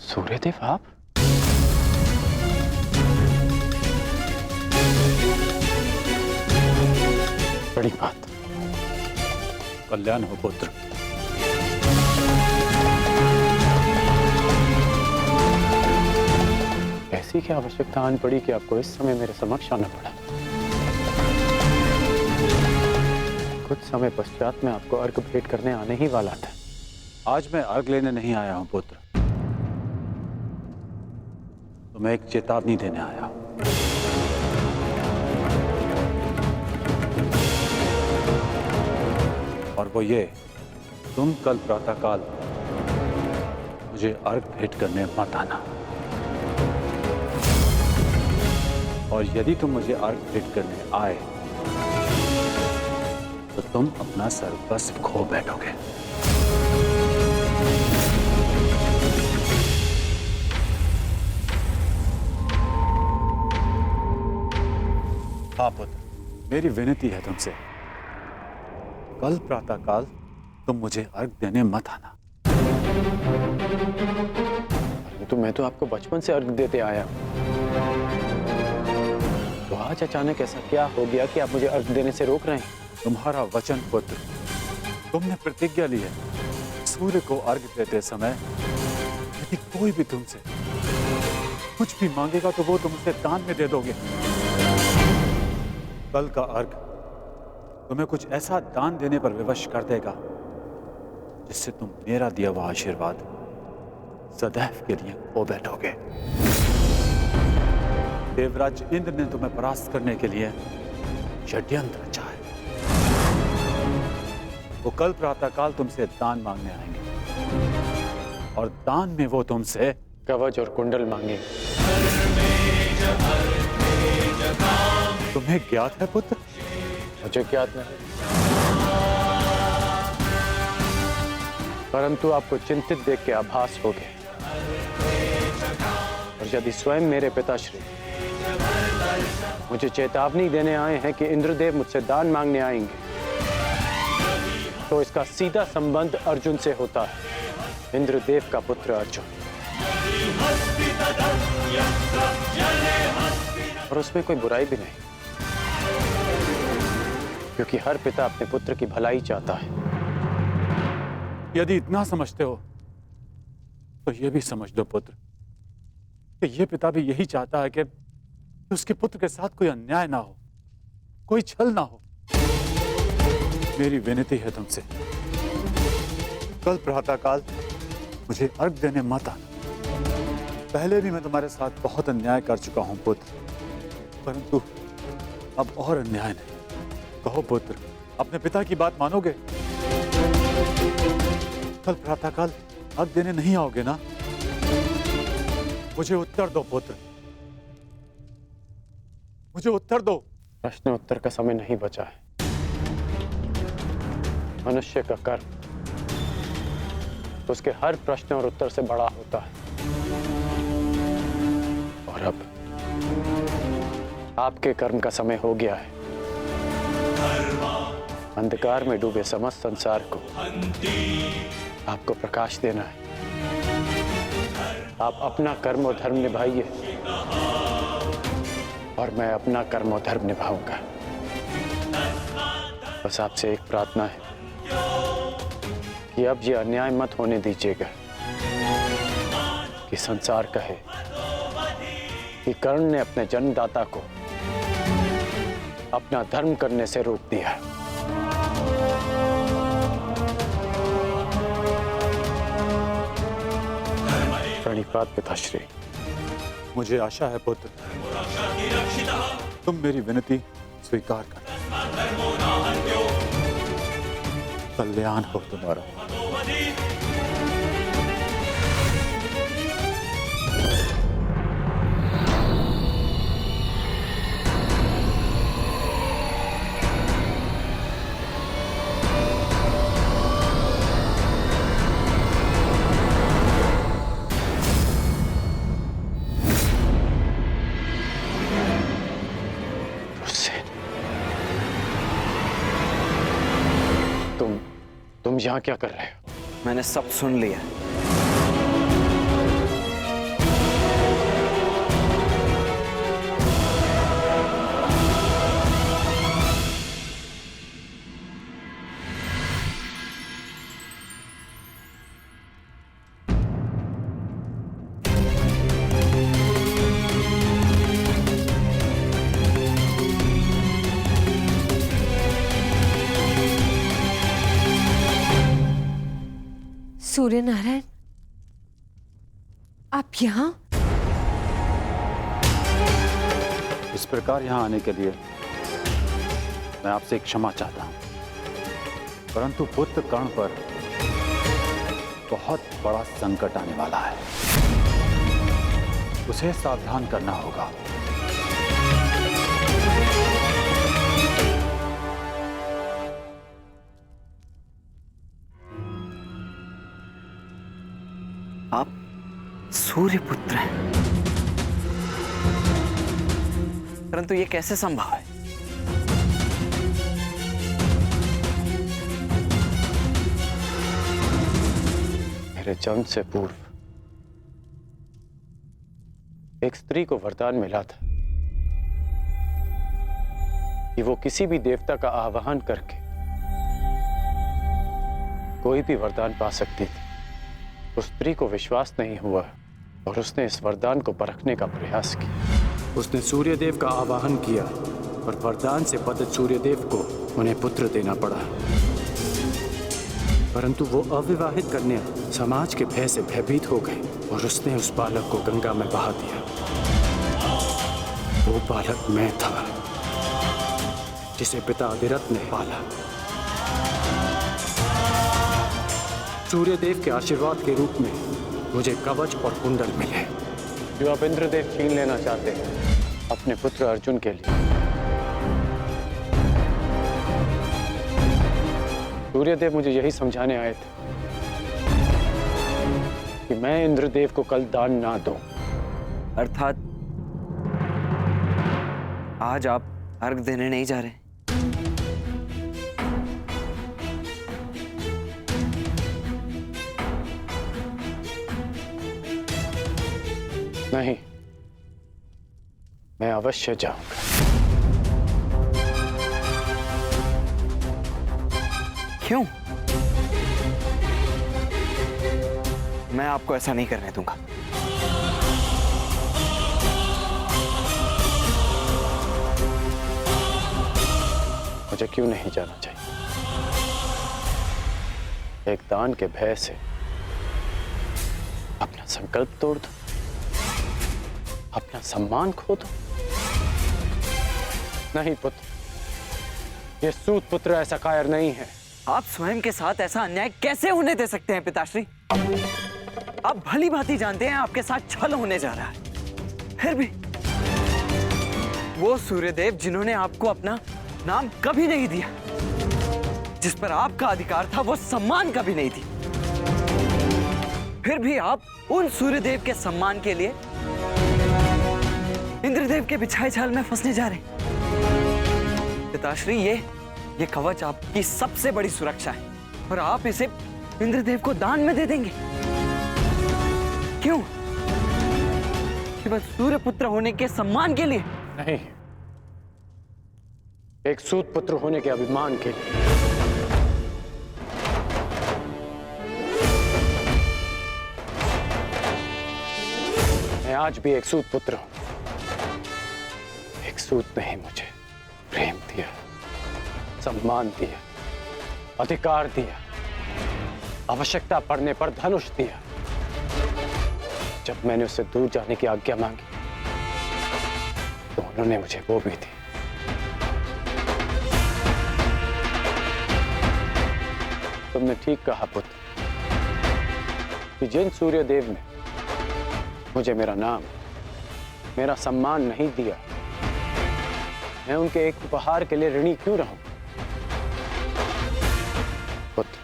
सूर्यदेव आप? बड़ी बात। कल्याण हो पुत्र। ऐसी क्या आवश्यकता आन पड़ी कि आपको इस समय मेरे समक्ष आना पड़ा? कुछ समय पश्चात मैं आपको अर्घ भेंट करने आने ही वाला था। आज मैं अर्घ लेने नहीं आया हूं पुत्र, तो मैं एक चेतावनी देने आया हूं। और वो ये, तुम कल प्रातःकाल मुझे अर्घ भेंट करने मत आना। और यदि तुम मुझे अर्घ भेंट करने आए तो तुम अपना सर्वस्व खो बैठोगे। हाँ पुत्र, मेरी विनती है तुमसे, कल प्रातःकाल तुम मुझे अर्घ देने मत आना। तो मैं तो आपको बचपन से अर्घ देते आया हूं। तो आज अचानक ऐसा क्या हो गया कि आप मुझे अर्घ देने से रोक रहे हैं? तुम्हारा वचन पुत्र, तुमने प्रतिज्ञा ली है, सूर्य को अर्घ देते समय यदि कोई भी तुमसे कुछ भी मांगेगा तो वो तुम उसे दान में दे दोगे। कल का अर्घ तुम्हें कुछ ऐसा दान देने पर विवश कर देगा जिससे तुम मेरा दिया हुआ आशीर्वाद सदैव के लिए खो बैठोगे। देवराज इंद्र ने तुम्हें परास्त करने के लिए षड्यंत्र रचा है। वो कल प्रातःकाल तुमसे दान मांगने आएंगे और दान में वो तुमसे कवच और कुंडल मांगे। तुम्हें ज्ञात है पुत्र? मुझे ज्ञात नहीं, परंतु आपको चिंतित देख के आभास हो गया। और यदि स्वयं मेरे पिताश्री मुझे चेतावनी देने आए हैं कि इंद्रदेव मुझसे दान मांगने आएंगे, तो इसका सीधा संबंध अर्जुन से होता है। इंद्रदेव का पुत्र अर्जुन। और उसमें कोई बुराई भी नहीं, क्योंकि हर पिता अपने पुत्र की भलाई चाहता है। यदि इतना समझते हो तो यह भी समझ लो पुत्र कि यह पिता भी यही चाहता है कि उसके पुत्र के साथ कोई अन्याय ना हो, कोई छल ना हो। मेरी विनती है तुमसे, कल प्रातःकाल मुझे अर्घ देने मत आना। पहले भी मैं तुम्हारे साथ बहुत अन्याय कर चुका हूं पुत्र, परंतु अब और अन्याय नहीं। कहो पुत्र, अपने पिता की बात मानोगे? कल प्रातःकाल अर्घ देने नहीं आओगे ना? मुझे उत्तर दो पुत्र, मुझे उत्तर दो। प्रश्न उत्तर का समय नहीं बचा है। मनुष्य का कर्म उसके हर प्रश्न और उत्तर से बड़ा होता है। और अब आपके कर्म का समय हो गया है। अंधकार में डूबे समस्त संसार को आपको प्रकाश देना है। आप अपना कर्म और धर्म निभाइए और मैं अपना कर्म और धर्म निभाऊंगा। बस आपसे एक प्रार्थना है कि अब ये अन्याय मत होने दीजिएगा कि संसार कहे कि कर्ण ने अपने जन्मदाता को अपना धर्म करने से रोक दिया। प्रणिपात पिताश्री। मुझे आशा है पुत्र, तुम मेरी विनती स्वीकार कर। कल्याण हो तुम्हारा। तुम यहाँ क्या कर रहे हो? मैंने सब सुन लिया। सूर्य नारायण, आप यहाँ? इस प्रकार यहां आने के लिए मैं आपसे क्षमा चाहता हूं, परंतु पुत्र कर्ण पर बहुत बड़ा संकट आने वाला है। उसे सावधान करना होगा। आप सूर्यपुत्र हैं, परंतु ये कैसे संभव है? मेरे जन्म से पूर्व एक स्त्री को वरदान मिला था कि वो किसी भी देवता का आवाहन करके कोई भी वरदान पा सकती थी। उस स्त्री को विश्वास नहीं हुआ और उसने इस वरदान को परखने का प्रयास किया। उसने सूर्यदेव का आवाहन किया और वरदान से बद्ध सूर्यदेव को उन्हें पुत्र देना पड़ा, परंतु वो अविवाहित कन्या समाज के भय से भयभीत हो गई और उसने उस बालक को गंगा में बहा दिया। वो बालक मैं था, जिसे पिता अधिरथ ने पाला। सूर्यदेव के आशीर्वाद के रूप में मुझे कवच और कुंडल मिले, जो अब इंद्रदेव छीन लेना चाहते हैं अपने पुत्र अर्जुन के लिए। सूर्यदेव मुझे यही समझाने आए थे कि मैं इंद्रदेव को कल दान ना दूं। अर्थात आज आप अर्घ देने नहीं जा रहे? नहीं, मैं अवश्य जाऊंगा। क्यों? मैं आपको ऐसा नहीं करने दूंगा। मुझे क्यों नहीं जाना चाहिए? एक दान के भय से अपना संकल्प तोड़ दो, अपना सम्मान खो दो? नहीं पुत्र, ये सूत पुत्र ऐसा कायर नहीं है। आप स्वयं के साथ ऐसा अन्याय कैसे होने दे सकते हैं पिताश्री? आप भली भांति जानते हैं आपके साथ छल होने जा रहा है। फिर भी वो सूर्यदेव जिन्होंने आपको अपना नाम कभी नहीं दिया, जिस पर आपका अधिकार था, वो सम्मान कभी नहीं दी, फिर भी आप उन सूर्यदेव के सम्मान के लिए इंद्रदेव के बिछाए जाल में फंसने जा रहे हैं। पिताश्री, ये कवच आपकी सबसे बड़ी सुरक्षा है और आप इसे इंद्रदेव को दान में दे देंगे। क्यों? केवल सूर्यपुत्र होने के सम्मान के लिए? नहीं, एक सूत पुत्र होने के अभिमान के लिए। मैं आज भी एक सूत पुत्र हूं। एक सूत ने ही मुझे प्रेम दिया, सम्मान दिया, अधिकार दिया, आवश्यकता पड़ने पर धनुष दिया। जब मैंने उससे दूर जाने की आज्ञा मांगी तो उन्होंने मुझे वो भी दी। तुमने ठीक कहा पुत्र कि जिन सूर्यदेव ने मुझे मेरा नाम, मेरा सम्मान नहीं दिया, मैं उनके एक उपहार के लिए ऋणी क्यों रहूं? पुत्र,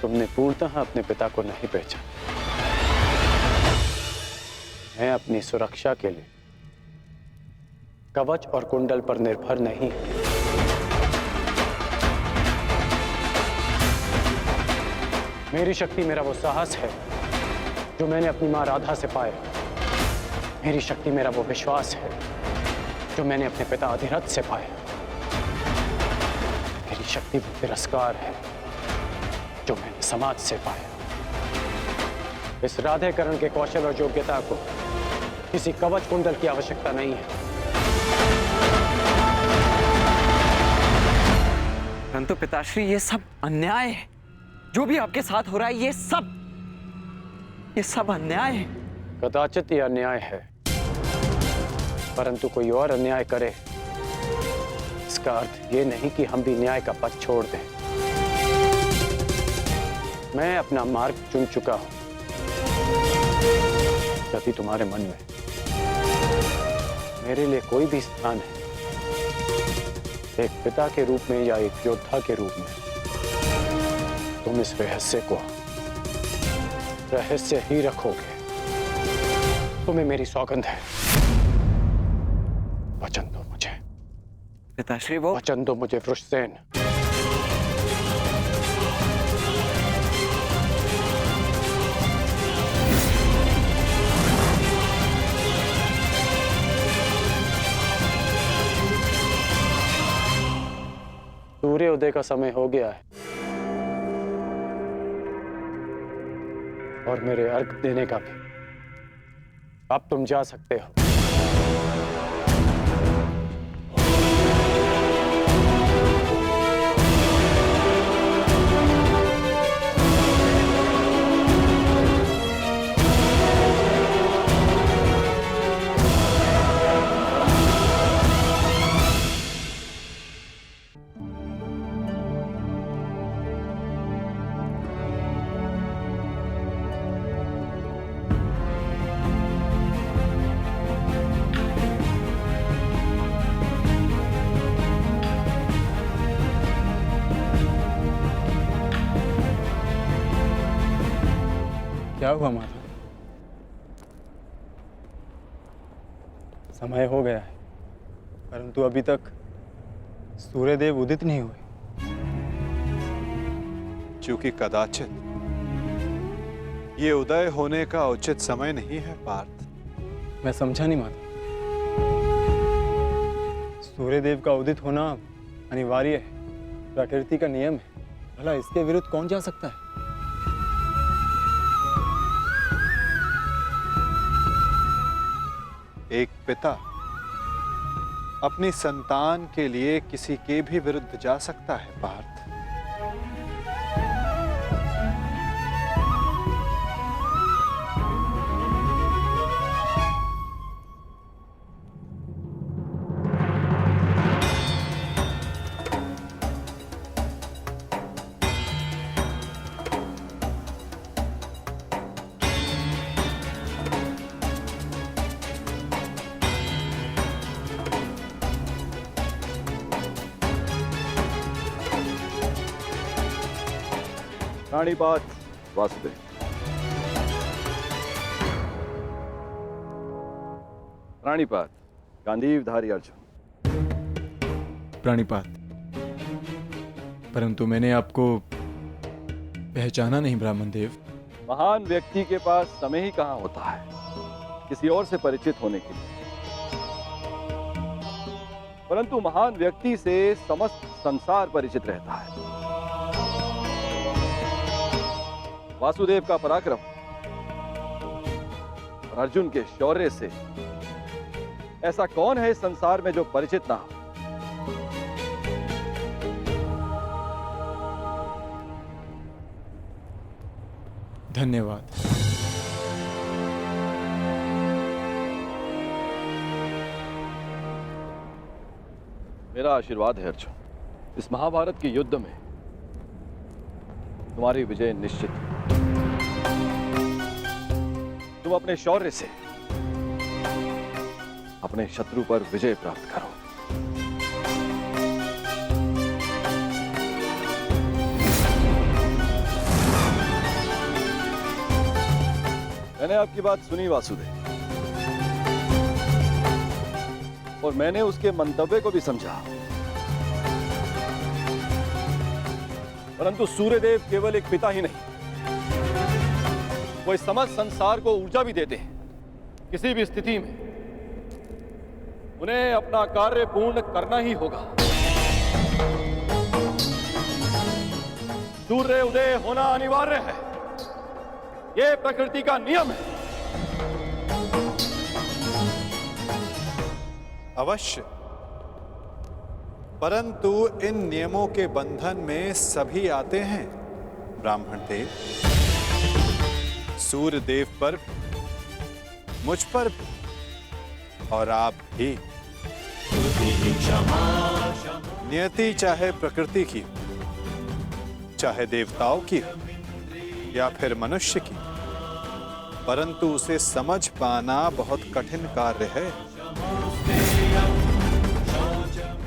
तुमने पूर्णतः अपने पिता को नहीं पहचाना। मैं अपनी सुरक्षा के लिए कवच और कुंडल पर निर्भर नहीं। मेरी शक्ति मेरा वो साहस है जो मैंने अपनी मां राधा से पाया। मेरी शक्ति मेरा वो विश्वास है जो मैंने अपने पिता अधिरथ से पाया। मेरी शक्ति वो तिरस्कार है जो मैंने समाज से पाया। इस राधेकरण के कौशल और योग्यता को किसी कवच कुंडल की आवश्यकता नहीं है। परंतु पिताश्री, ये सब अन्याय है जो भी आपके साथ हो रहा है ये सब अन्याय है। कदाचित यह अन्याय है, परंतु कोई और अन्याय करे इसका अर्थ ये नहीं कि हम भी न्याय का पथ छोड़ दें। मैं अपना मार्ग चुन चुका हूं। यदि तुम्हारे मन में मेरे लिए कोई भी स्थान है, एक पिता के रूप में या एक योद्धा के रूप में, तुम इस रहस्य को रहस्य ही रखोगे। तुम्हें मेरी सौगंध है। वचन दो मुझे। पिताश्री, वो वचन दो मुझे वृषसेन। सूर्य उदय का समय हो गया है और मेरे अर्घ देने का भी। अब तुम जा सकते हो। क्या हुआ माता? समय हो गया है, परंतु अभी तक सूर्यदेव उदित नहीं हुए। क्योंकि कदाचित ये उदय होने का उचित समय नहीं है पार्थ। मैं समझा नहीं माता। सूर्यदेव का उदित होना अनिवार्य है, प्रकृति का नियम है। भला इसके विरुद्ध कौन जा सकता है? एक पिता अपनी संतान के लिए किसी के भी विरुद्ध जा सकता है पार्थ। प्राणिपात वासुदेव। प्राणिपात गांधीवधारी अर्जुन। प्राणिपात, परंतु मैंने आपको पहचाना नहीं ब्राह्मण देव। महान व्यक्ति के पास समय ही कहां होता है किसी और से परिचित होने के लिए, परंतु महान व्यक्ति से समस्त संसार परिचित रहता है। वासुदेव का पराक्रम और अर्जुन के शौर्य से ऐसा कौन है इस संसार में जो परिचित ना हो। धन्यवाद। मेरा आशीर्वाद है अर्जुन, इस महाभारत के युद्ध में तुम्हारी विजय निश्चित है। तुम अपने शौर्य से अपने शत्रु पर विजय प्राप्त करो। मैंने आपकी बात सुनी वासुदेव, और मैंने उसके मंतव्य को भी समझा, परंतु सूर्यदेव केवल एक पिता ही नहीं, वो इस समस्त संसार को ऊर्जा भी देते हैं। किसी भी स्थिति में उन्हें अपना कार्य पूर्ण करना ही होगा। सूर्य उदय होना अनिवार्य है, यह प्रकृति का नियम है। अवश्य, परंतु इन नियमों के बंधन में सभी आते हैं, ब्राह्मण देव, सूर्य देव पर भी, मुझ पर भी, और आप भी। नियति चाहे प्रकृति की हो, चाहे देवताओं की हो या फिर मनुष्य की, परंतु उसे समझ पाना बहुत कठिन कार्य है।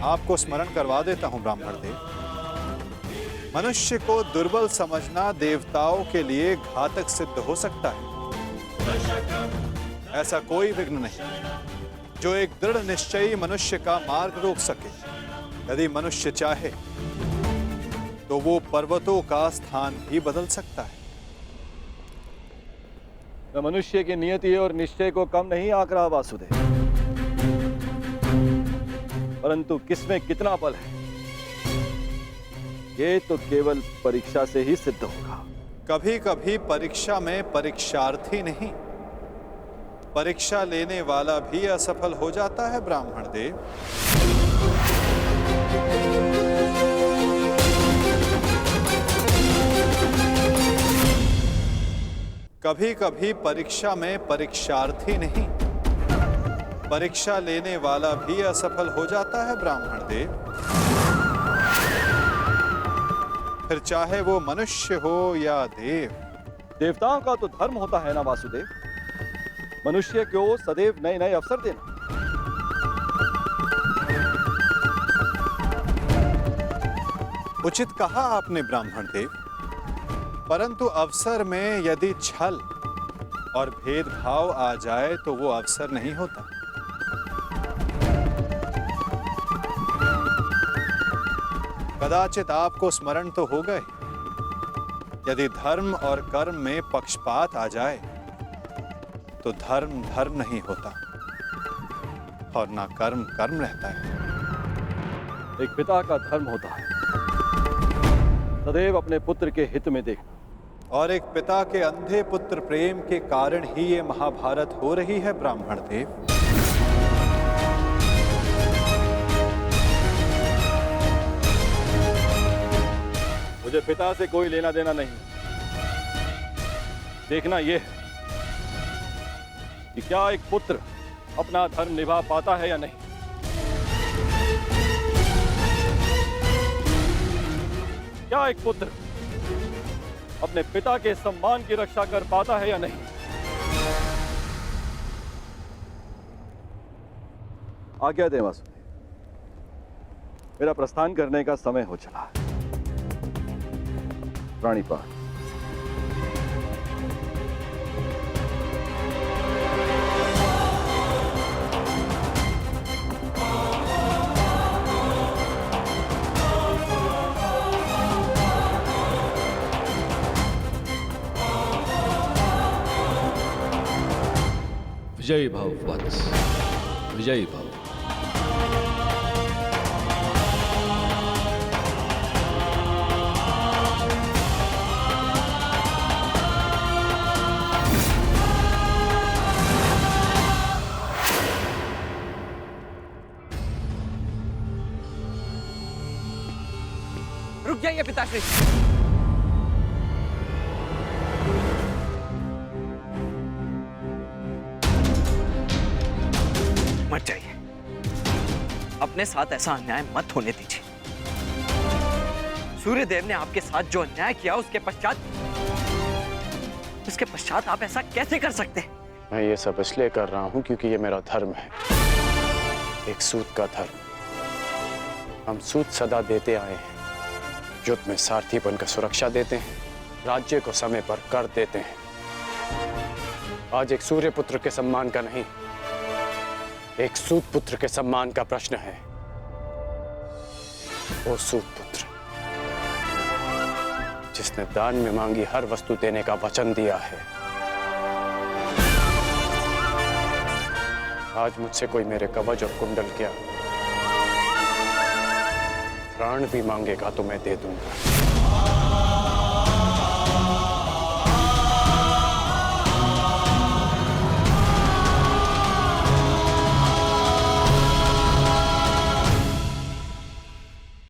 आपको स्मरण करवा देता हूं ब्राह्मण देव, मनुष्य को दुर्बल समझना देवताओं के लिए घातक सिद्ध हो सकता है। ऐसा कोई विघ्न नहीं जो एक दृढ़ निश्चयी मनुष्य का मार्ग रोक सके। यदि मनुष्य चाहे तो वो पर्वतों का स्थान भी बदल सकता है। मैं मनुष्य की नियति और निश्चय को कम नहीं आंक रहा वासुदेव, परंतु किसमें कितना बल है ये तो केवल परीक्षा से ही सिद्ध होगा। कभी कभी परीक्षा में परीक्षार्थी नहीं, परीक्षा लेने वाला भी असफल हो जाता है ब्राह्मण देव। कभी कभी परीक्षा में परीक्षार्थी नहीं, परीक्षा लेने वाला भी असफल हो जाता है ब्राह्मण देव। फिर चाहे वो मनुष्य हो या देव। देवताओं का तो धर्म होता है ना वासुदेव, मनुष्य को सदैव नए नए अवसर देना। उचित कहा आपने ब्राह्मण देव, परंतु अवसर में यदि छल और भेदभाव आ जाए तो वो अवसर नहीं होता। कदाचित आपको स्मरण तो होगा ही, यदि धर्म और कर्म में पक्षपात आ जाए तो धर्म धर्म नहीं होता और ना कर्म कर्म रहता है। एक पिता का धर्म होता है सदैव अपने पुत्र के हित में देखना, और एक पिता के अंधे पुत्र प्रेम के कारण ही ये महाभारत हो रही है ब्राह्मण देव। मुझे पिता से कोई लेना देना नहीं, देखना यह है कि क्या एक पुत्र अपना धर्म निभा पाता है या नहीं। क्या एक पुत्र अपने पिता के सम्मान की रक्षा कर पाता है या नहीं। आज्ञा दें वासुदेव, मेरा प्रस्थान करने का समय हो चला है। प्राणीपात। विजयी भव वत्स, विजयी भव। रुक जाइए पिताश्री। मत जाइए, अपने साथ ऐसा अन्याय मत होने दीजिए। सूर्यदेव ने आपके साथ जो अन्याय किया उसके पश्चात आप ऐसा कैसे कर सकते हैं? मैं ये सब इसलिए कर रहा हूं क्योंकि ये मेरा धर्म है, एक सूत का धर्म। हम सूत सदा देते आए हैं, युद्ध में सारथी बनकर सुरक्षा देते हैं, राज्य को समय पर कर देते हैं। आज एक सूर्य पुत्र के सम्मान का नहीं, एक सूत पुत्र के सम्मान का प्रश्न है। वो सूत पुत्र जिसने दान में मांगी हर वस्तु देने का वचन दिया है, आज मुझसे कोई मेरे कवच और कुंडल क्या प्राण भी मांगेगा तो मैं दे दूंगा।